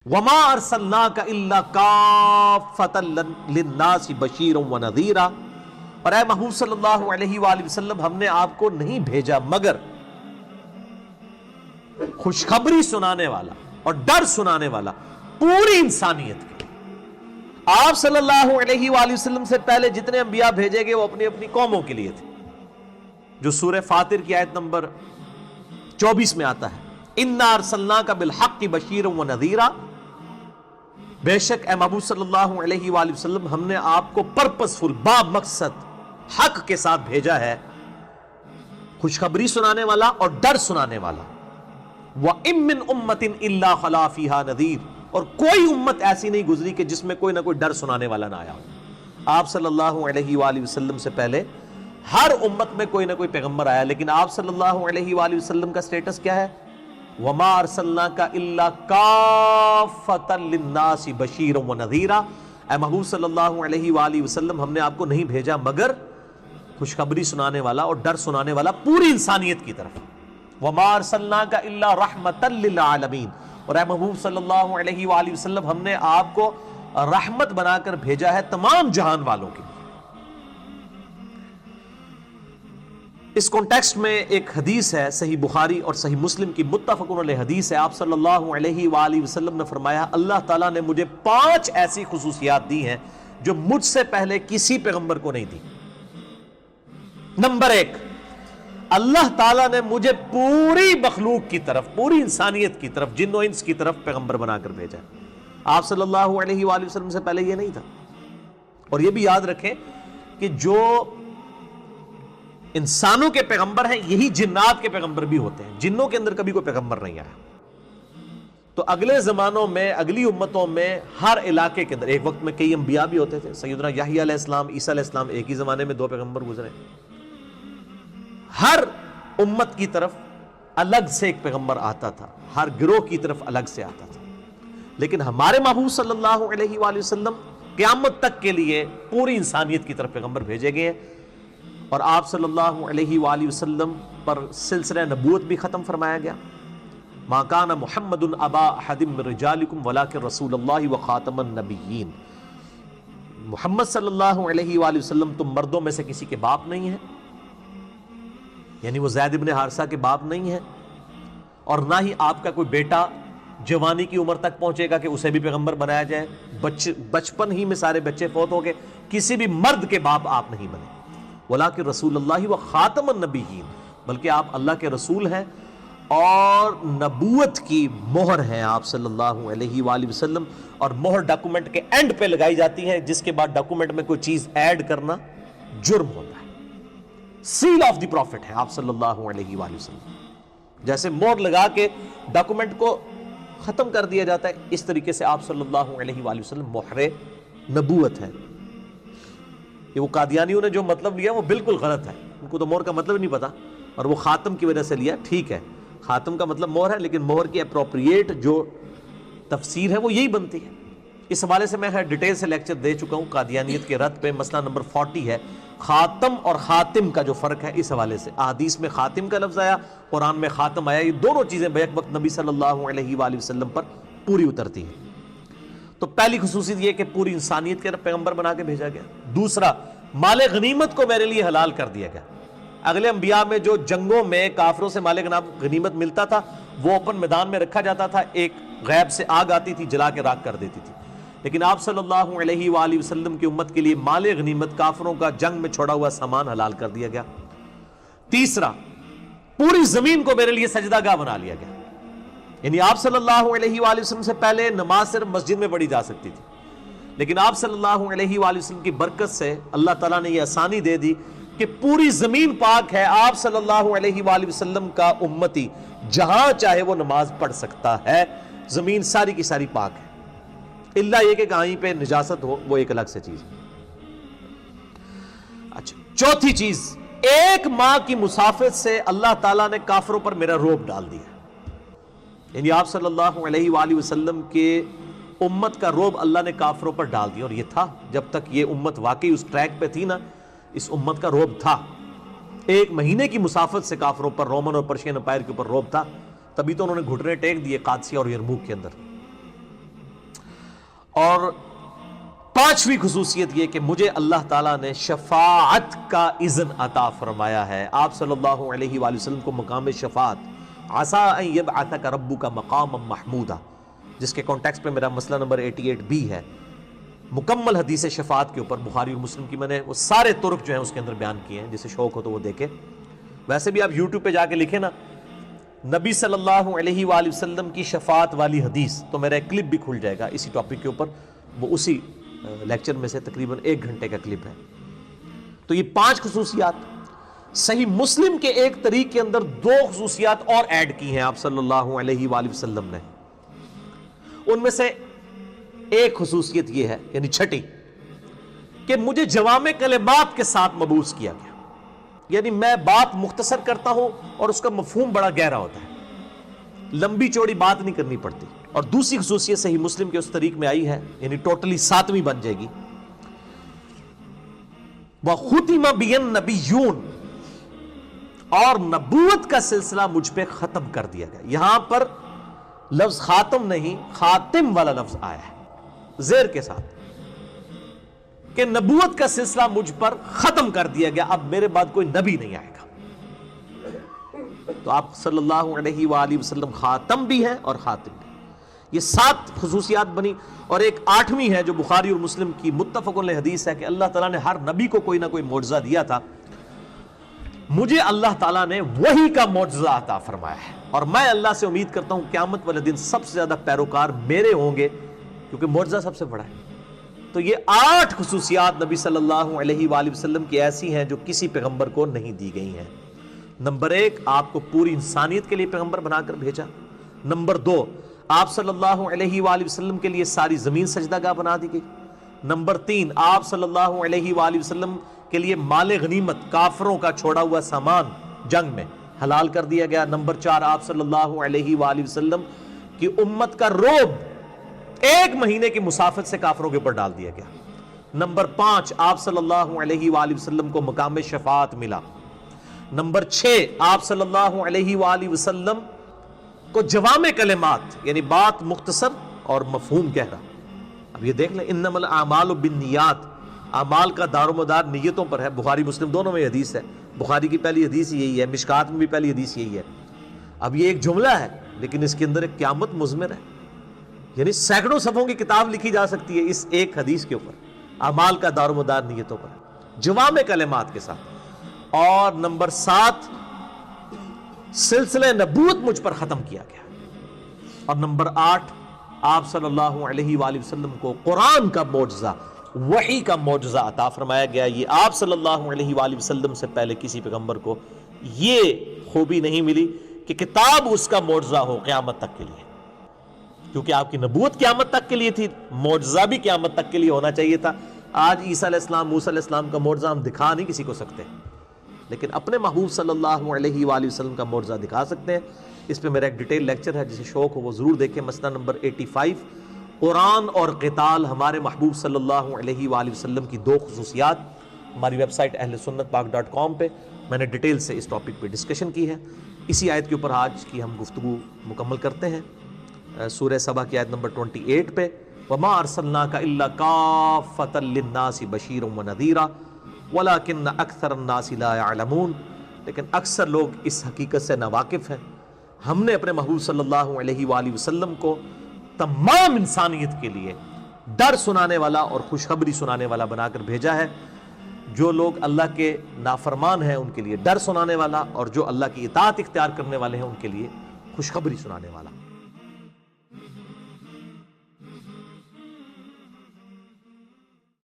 وما ارسلناک الا کافۃ للناس بشیرا ونذیرا، اور اے محبوب صلی اللہ علیہ وآلہ وسلم ہم نے آپ کو نہیں بھیجا مگر خوشخبری سنانے والا اور ڈر سنانے والا پوری انسانیت کے۔ آپ صلی اللہ علیہ وآلہ وسلم سے پہلے جتنے انبیاء بھیجے گئے وہ اپنی اپنی قوموں کے لیے تھے، جو سورہ فاطر کی آیت نمبر 24 میں آتا ہے، اِنَّا أَرْسَلْنَاكَ بِالْحَقِّ بَشِيرًا وَنَذِيرًا، بے شک اے محبوب صلی اللہ علیہ وآلہ وسلم ہم نے آپ کو پرپسفل با مقصد حق کے ساتھ بھیجا ہے، خوشخبری سنانے والا اور ڈر سنانے والا۔ وَإِن مِّنْ أُمَّةٍ إِلَّا خَلَا فِيهَا نَذِيرٌ، اور کوئی امت ایسی نہیں گزری کہ جس میں کوئی نہ کوئی ڈر سنانے والا نہ آیا ہو۔ آپ صلی اللہ علیہ وآلہ وسلم سے پہلے ہر امت میں کوئی نہ کوئی پیغمبر آیا، لیکن آپ صلی اللہ علیہ وآلہ وسلم کا سٹیٹس کیا ہے؟ وَمَا أَرْسَلْنَاكَ إِلَّا كَافَّةً لِلنَّاسِ بَشِيرًا وَنَذِيرًا، اے محبوب صلی اللہ علیہ وآلہ وسلم ہم نے آپ کو نہیں بھیجا مگر خوشخبری سنانے والا اور ڈر سنانے والا پوری انسانیت کی طرف۔ وَمَا أَرْسَلْنَاكَ إِلَّا رَحْمَةً لِلْعَالَمِينَ، اور اے محبوب صلی اللہ علیہ وآلہ وسلم ہم نے آپ کو رحمت بنا کر بھیجا ہے تمام جہان والوں کے لیے۔ اس کانٹیکسٹ میں ایک حدیث ہے، صحیح بخاری اور صحیح مسلم کی متفق علیہ حدیث ہے، آپ صلی اللہ علیہ وآلہ وسلم نے فرمایا اللہ تعالیٰ نے مجھے 5 ایسی خصوصیات دی ہیں جو مجھ سے پہلے کسی پیغمبر کو نہیں دی۔ نمبر 1، اللہ تعالیٰ نے مجھے پوری مخلوق کی طرف، پوری انسانیت کی طرف، جن و انس کی طرف پیغمبر بنا کر بھیجا ہے۔ آپ صلی اللہ علیہ وآلہ وسلم سے پہلے یہ نہیں تھا۔ اور یہ بھی یاد رکھیں کہ جو انسانوں کے پیغمبر ہیں یہی جنات کے پیغمبر بھی ہوتے ہیں، جنوں کے اندر کبھی کوئی پیغمبر نہیں آیا۔ تو اگلے زمانوں میں، اگلی امتوں میں، ہر علاقے کے اندر ایک وقت میں کئی انبیاء بھی ہوتے تھے، سیدنا یحییٰ علیہ السلام، عیسیٰ علیہ السلام، ایک ہی زمانے میں 2 پیغمبر گزرے۔ ہر امت کی طرف الگ سے ایک پیغمبر آتا تھا، ہر گروہ کی طرف الگ سے آتا تھا، لیکن ہمارے محبوب صلی اللہ علیہ وآلہ وسلم قیامت تک کے لیے پوری انسانیت کی طرف پیغمبر بھیجے گئے ہیں، اور آپ صلی اللہ علیہ وآلہ وسلم پر سلسلہ نبوت بھی ختم فرمایا گیا۔ ما کان محمد ابا احد من رجالکم ولکن رسول اللہ وخاتم النبیین، محمد صلی اللہ علیہ وآلہ وسلم تم مردوں میں سے کسی کے باپ نہیں ہیں، یعنی وہ زید بن حارثہ کے باپ نہیں ہیں، اور نہ ہی آپ کا کوئی بیٹا جوانی کی عمر تک پہنچے گا کہ اسے بھی پیغمبر بنایا جائے۔ بچپن ہی میں سارے بچے فوت ہو گئے، کسی بھی مرد کے باپ آپ نہیں بنے۔ وَلَٰكِن رسول اللہ و خاتم النبیین، بلکہ آپ اللہ کے رسول ہیں اور نبوت کی مہر ہیں آپ صلی اللہ علیہ وآلہ وسلم، اور مہر ڈاکومنٹ کے اینڈ پہ لگائی جاتی ہے، جس کے بعد ڈاکومنٹ میں کوئی چیز ایڈ کرنا جرم ہوتا ہے۔ سیل آف دی پروفٹ ہے آپ صلی اللہ علیہ وآلہ وسلم، جیسے مہر لگا کے ڈاکومنٹ کو ختم کر دیا جاتا ہے، اس طریقے سے آپ صلی اللہ علیہ وآلہ وسلم مہر نبوت ہے۔ یہ وہ قادیانیوں نے جو مطلب لیا وہ بالکل غلط ہے، ان کو تو مہر کا مطلب نہیں پتا، اور وہ خاتم کی وجہ سے لیا۔ ٹھیک ہے، خاتم کا مطلب مہر ہے، لیکن مہر کی اپروپریٹ جو تفسیر ہے وہ یہی بنتی ہے۔ اس حوالے سے میں ڈیٹیل سے لیکچر دے چکا ہوں قادیانیت کے رد پہ، مسئلہ نمبر 40 ہے، خاتم اور خاتم کا جو فرق ہے۔ اس حوالے سے احادیث میں خاتم کا لفظ آیا، قرآن میں خاتم آیا، یہ دونوں چیزیں بیک وقت نبی صلی اللہ علیہ وآلہ وسلم پر پوری اترتی ہیں۔ تو پہلی خصوصیت یہ کہ پوری انسانیت کے پیغمبر بنا کے بھیجا گیا۔ دوسرا، مال غنیمت کو میرے لیے حلال کر دیا گیا۔ اگلے انبیاء میں جو جنگوں میں کافروں سے مال غنیمت ملتا تھا وہ اوپن میدان میں رکھا جاتا تھا، ایک غیب سے آگ آتی تھی جلا کے راکھ کر دیتی تھی، لیکن آپ صلی اللہ علیہ وآلہ وسلم کی امت کے لیے مال غنیمت، کافروں کا جنگ میں چھوڑا ہوا سامان حلال کر دیا گیا۔ تیسرا، پوری زمین کو میرے لیے سجدہ گاہ بنا لیا گیا، یعنی آپ صلی اللہ علیہ وآلہ وسلم سے پہلے نماز صرف مسجد میں پڑھی جا سکتی تھی، لیکن آپ صلی اللہ علیہ وآلہ وسلم کی برکت سے اللہ تعالیٰ نے یہ آسانی دے دی کہ پوری زمین پاک ہے، آپ صلی اللہ علیہ وآلہ وسلم کا امتی جہاں چاہے وہ نماز پڑھ سکتا ہے، زمین ساری کی ساری پاک ہے، اللہ یہ کہ کہیں پہ نجاست ہو، وہ ایک الگ سے چیز ہے۔ اچھا، چوتھی چیز، 1 ماہ کی مسافت سے اللہ تعالیٰ نے کافروں پر میرا رعب ڈال دیا، یعنی آپ صلی اللہ علیہ وآلہ وسلم کے امت کا رعب اللہ نے کافروں پر ڈال دیا، اور یہ تھا جب تک یہ امت واقعی اس ٹریک پہ تھی نا، اس امت کا رعب تھا۔ 1 مہینے کی مسافت سے کافروں پر، رومن اور پرشین امپائر کے اوپر رعب تھا، تبھی تو انہوں نے گھٹنے ٹیک دیے قادسیہ اور یرموک کے اندر۔ اور پانچویں خصوصیت یہ کہ مجھے اللہ تعالیٰ نے شفاعت کا اذن عطا فرمایا ہے. آپ صلی اللہ علیہ وآلہ وسلم کو مقام شفاعت عسیٰ ان یبعثک ربک مقاما محمودا، جس کے کانٹیکسٹ پہ میرا مسئلہ نمبر 88B ہے، مکمل حدیث شفاعت کے اوپر بخاری اور مسلم کی میں نے وہ سارے طرق جو ہیں اس کے اندر بیان کیے ہیں، جسے شوق ہو تو وہ دیکھے. ویسے بھی آپ یوٹیوب پہ جا کے لکھیں نا نبی صلی اللہ علیہ وآلہ وسلم کی شفاعت والی حدیث، تو میرا ایک کلپ بھی کھل جائے گا اسی ٹاپک کے اوپر، وہ اسی لیکچر میں سے تقریباً 1 گھنٹے کا کلپ ہے. تو یہ 5 خصوصیات. صحیح مسلم کے ایک طریق کے اندر 2 خصوصیات اور ایڈ کی ہیں آپ صلی اللہ علیہ وآلہ وسلم نے. ان میں سے ایک خصوصیت یہ ہے، یعنی چھٹی، کہ مجھے جوامع کلمات کے ساتھ مبعوث کیا گیا. یعنی میں بات مختصر کرتا ہوں اور اس کا مفہوم بڑا گہرا ہوتا ہے، لمبی چوڑی بات نہیں کرنی پڑتی. اور دوسری خصوصیت صحیح مسلم کے اس طریق میں آئی ہے، یعنی ٹوٹلی 7ویں بن جائے گی، وَخُتِمَ بِيَ النَّبِيُّونَ، اور نبوت کا سلسلہ مجھ پہ ختم کر دیا گیا. یہاں پر لفظ خاتم نہیں، خاتم والا لفظ آیا ہے زیر کے ساتھ، کہ نبوت کا سلسلہ مجھ پر ختم کر دیا گیا، اب میرے بعد کوئی نبی نہیں آئے گا. تو آپ صلی اللہ علیہ وآلہ وسلم خاتم بھی ہیں اور خاتم بھی. یہ 7 خصوصیات بنی. اور ایک 8ویں ہے جو بخاری اور مسلم کی متفق علیہ حدیث ہے کہ اللہ تعالیٰ نے ہر نبی کو کوئی نہ کوئی معجزہ دیا تھا. مجھے اللہ تعالیٰ نے وحی کا معجزہ عطا فرمایا ہے، اور میں اللہ سے امید کرتا ہوں قیامت والے دن سب سے زیادہ پیروکار میرے ہوں گے، کیونکہ معجزہ سب سے بڑا ہے. تو یہ 8 خصوصیات نبی صلی اللہ علیہ وآلہ وسلم کی ایسی ہیں جو کسی پیغمبر کو نہیں دی گئی ہیں. نمبر 1، آپ کو پوری انسانیت کے لیے پیغمبر بنا کر بھیجا. نمبر 2، آپ صلی اللہ علیہ وآلہ وسلم کے لیے ساری زمین سجدہ گاہ بنا دی گئی. نمبر 3، آپ صلی اللہ علیہ وآلہ وسلم کے لیے مال غنیمت، کافروں کا چھوڑا ہوا سامان جنگ میں حلال کر دیا گیا. نمبر 4، آپ صلی اللہ علیہ وآلہ وسلم کی امت کا روب 1 مہینے کی مسافت سے کافروں کے اوپر ڈال دیا گیا. نمبر 5، آپ صلی اللہ علیہ وآلہ وسلم کو مقام شفاعت ملا. نمبر 6، آپ صلی اللہ علیہ وآلہ وسلم کو جوامع کلمات، یعنی بات مختصر اور مفہوم گہرا. اب یہ دیکھ لیں، انما الاعمال بالنیات، اعمال کا دار و مدار نیتوں پر ہے. بخاری مسلم دونوں میں حدیث ہے. بخاری کی پہلی حدیث یہی ہے، مشکات میں بھی پہلی حدیث یہی ہے. اب یہ ایک جملہ ہے لیکن اس کے اندر ایک قیامت مضمر ہے، یعنی سینکڑوں صفحوں کی کتاب لکھی جا سکتی ہے اس ایک حدیث کے اوپر. اعمال کا دار و مدار نیتوں پر، جوامع کلمات کے ساتھ. اور نمبر 7، سلسلہ نبوت مجھ پر ختم کیا گیا. اور نمبر 8، آپ صلی اللہ علیہ وآلہ وسلم کو قرآن کا معجزہ، وحی کا معجزہ عطا فرمایا گیا. یہ آپ صلی اللہ علیہ وآلہ وسلم سے پہلے کسی پیغمبر کو یہ خوبی نہیں ملی کہ کتاب اس کا معجزہ ہو قیامت تک کے لیے، کیونکہ آپ کی نبوت قیامت تک کے لیے تھی، معجزہ بھی قیامت تک کے لیے ہونا چاہیے تھا. آج عیسیٰ علیہ السلام، موسیٰ علیہ السلام کا معجزہ ہم دکھا نہیں کسی کو سکتے، لیکن اپنے محبوب صلی اللہ علیہ وآلہ وسلم کا معجزہ دکھا سکتے ہیں. اس پہ میرا ایک ڈیٹیل لیکچر ہے، جسے شوق ہو وہ ضرور دیکھیں. مسئلہ نمبر 85، قرآن اور قتال، ہمارے محبوب صلی اللہ علیہ وآلہ وسلم کی 2 خصوصیات. ہماری ویب سائٹ اہلسنتپاک.com پہ میں نے ڈیٹیل سے اس ٹاپک پہ ڈسکشن کی ہے. اسی آیت کے اوپر آج کی ہم گفتگو مکمل کرتے ہیں. سورہ سبا کی آیت نمبر 28 پہ، وَمَا أَرْسَلْنَاكَ إِلَّا كَافَّةً لِلنَّاسِ بَشِيرًا وَنَذِيرًا وَلَكِنَّ أَكْثَرَ النَّاسِ لَا يَعْلَمُونَ. لیکن اکثر لوگ اس حقیقت سے ناواقف ہیں. ہم نے اپنے محبوب صلی اللہ علیہ وآلہ وسلم کو تمام انسانیت کے لیے ڈر سنانے والا اور خوشخبری سنانے والا بنا کر بھیجا ہے. جو لوگ اللہ کے نافرمان ہیں ان کے لیے ڈر سنانے والا، اور جو اللہ کی اطاعت اختیار کرنے والے ہیں ان کے لیے خوشخبری سنانے والا.